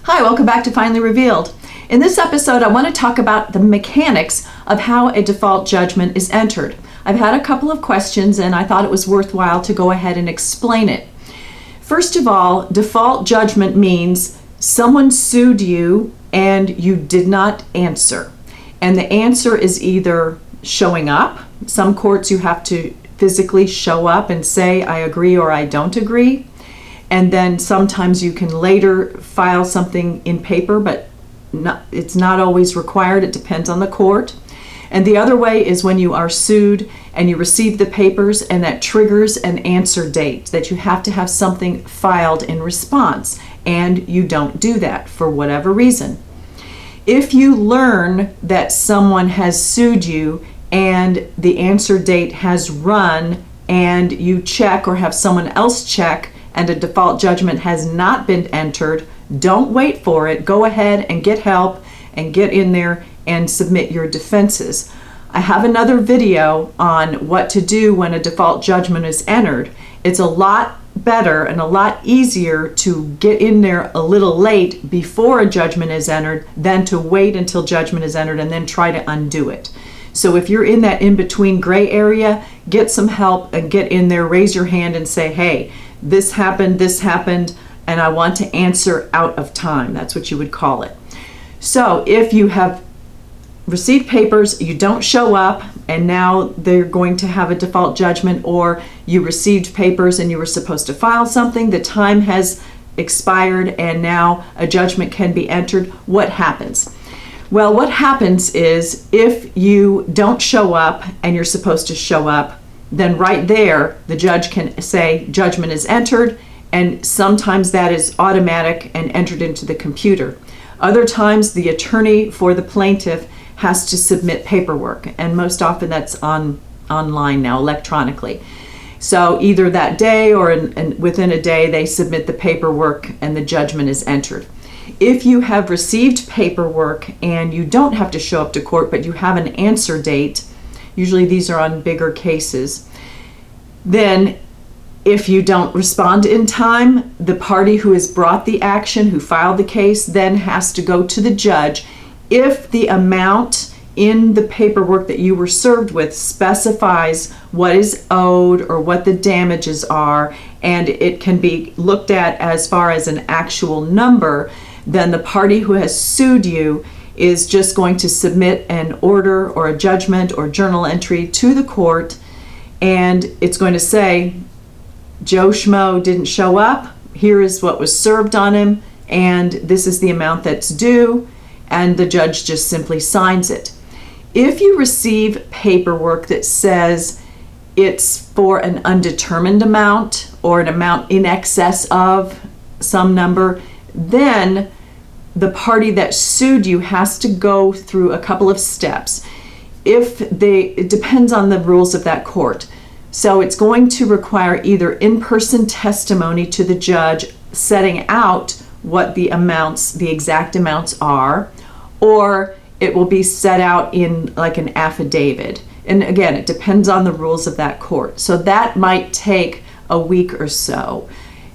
Hi, welcome back to Finally Revealed. In this episode, I want to talk about the mechanics of how a default judgment is entered. I've had a couple of questions and I thought it was worthwhile to go ahead and explain it. First of all, default judgment means someone sued you and you did not answer. And the answer is either showing up. Some courts you have to physically show up and say, I agree or I don't agree. And then sometimes you can later file something in paper, but it's not always required. It depends on the court. And the other way is when you are sued and you receive the papers and that triggers an answer date, that you have to have something filed in response, and you don't do that for whatever reason. If you learn that someone has sued you and the answer date has run and you check or have someone else check and a default judgment has not been entered, don't wait for it. Go ahead and get help and get in there and submit your defenses. I have another video on what to do when a default judgment is entered. It's a lot better and a lot easier to get in there a little late before a judgment is entered than to wait until judgment is entered and then try to undo it. So if you're in that in-between gray area, get some help and get in there, raise your hand and say, hey, this happened, and I want to answer out of time. That's what you would call it. So if you have received papers, you don't show up, and now they're going to have a default judgment, or you received papers and you were supposed to file something, the time has expired, and now a judgment can be entered, what happens? Well, what happens is if you don't show up and you're supposed to show up, then right there the judge can say judgment is entered, and sometimes that is automatic and entered into the computer. Other times the attorney for the plaintiff has to submit paperwork, and most often that's online now, electronically. So either that day or within a day they submit the paperwork and the judgment is entered. If you have received paperwork and you don't have to show up to court but you have an answer date, usually these are on bigger cases, then if you don't respond in time, the party who has brought the action, who filed the case, then has to go to the judge. If the amount in the paperwork that you were served with specifies what is owed or what the damages are, and it can be looked at as far as an actual number, then the party who has sued you is just going to submit an order or a judgment or journal entry to the court, and it's going to say, Joe Schmo didn't show up, here is what was served on him, and this is the amount that's due, and the judge just simply signs it. If you receive paperwork that says it's for an undetermined amount or an amount in excess of some number, then the party that sued you has to go through a couple of steps. It depends on the rules of that court. So it's going to require either in-person testimony to the judge setting out what the exact amounts are, or it will be set out in like an affidavit. And again, it depends on the rules of that court. So that might take a week or so.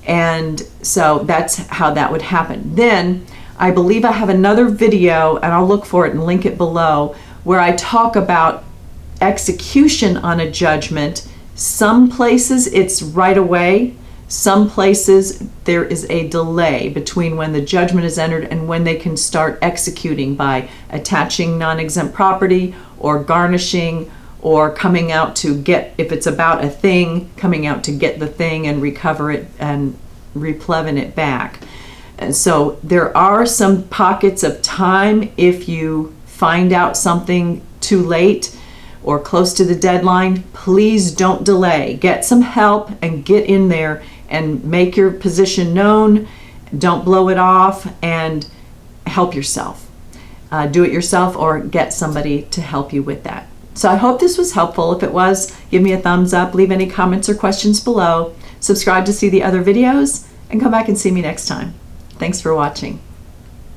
And so that's how that would happen. Then I believe I have another video, and I'll look for it and link it below, where I talk about execution on a judgment. Some places it's right away. Some places there is a delay between when the judgment is entered and when they can start executing by attaching non-exempt property or garnishing or coming out to get, if it's about a thing, coming out to get the thing and recover it and replevin it back. And so there are some pockets of time if you find out something too late or close to the deadline. Please don't delay. Get some help and get in there and make your position known. Don't blow it off and help yourself. Do it yourself or get somebody to help you with that. So I hope this was helpful. If it was, give me a thumbs up, leave any comments or questions below, subscribe to see the other videos, and come back and see me next time. Thanks for watching.